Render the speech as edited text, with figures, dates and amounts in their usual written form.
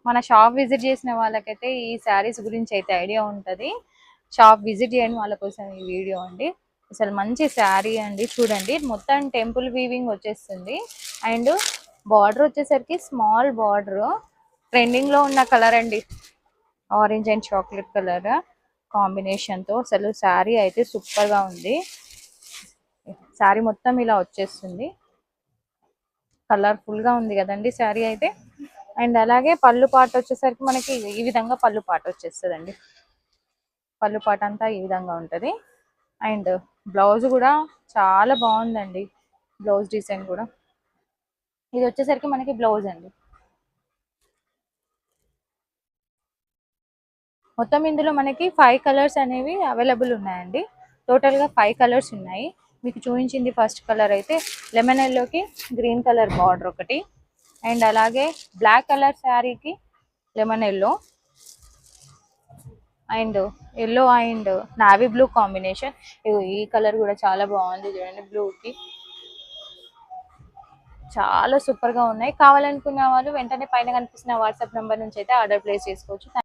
మన shop visit చేసిన వాళ్ళకైతే ఈ శారీస్ గురించి అయితే ఐడియా ఉంటుంది. షాప్ విజిట్ చేయని వాళ్ళ కోసం ఈ వీడియో అండి. అసలు మంచి శారీ అండి, చూడండి మొత్తం టెంపుల్ వీవింగ్ వచ్చేస్తుంది. అండ్ బార్డర్ వచ్చేసరికి స్మాల్ బార్డర్, ట్రెండింగ్ లో ఉన్న కలర్ అండి, orange and chocolate colour combination తో అసలు శారీ అయితే సూపర్ గా ఉంది. శారీ మొత్తం ఇలా వచ్చేస్తుంది, కలర్ఫుల్ గా ఉంది కదండి శారీ అయితే. అండ్ అలాగే పళ్ళు పాట వచ్చేసరికి మనకి ఈ విధంగా పళ్ళు పాట వచ్చేస్తుందండి. పళ్ళు పాట అంతా ఈ విధంగా ఉంటది. అండ్ బ్లౌజ్ కూడా చాలా బాగుందండి, బ్లౌజ్ డిజైన్ కూడా. ఇది వచ్చేసరికి మనకి బ్లౌజ్ అండి. మొత్తం ఇందులో మనకి 5 కలర్స్ అనేవి అవైలబుల్ ఉన్నాయండి. టోటల్ గా 5 కలర్స్ ఉన్నాయి. మీకు చూపించింది ఫస్ట్ కలర్ అయితే లెమన్ ఎల్లోకి గ్రీన్ కలర్ బార్డర్ ఒకటి, అండ్ అలాగే బ్లాక్ కలర్ శారీకి lemon yellow, and yellow and navy blue combination. ఈ కలర్ కూడా చాలా బాగుంది చూడండి, బ్లూ కి చాలా సూపర్ గా ఉన్నాయి. కావాలనుకున్న వాళ్ళు వెంటనే పైన కనిపిస్తున్న వాట్సాప్ నెంబర్ నుంచి అయితే ఆర్డర్ ప్లేస్ చేసుకోవచ్చు.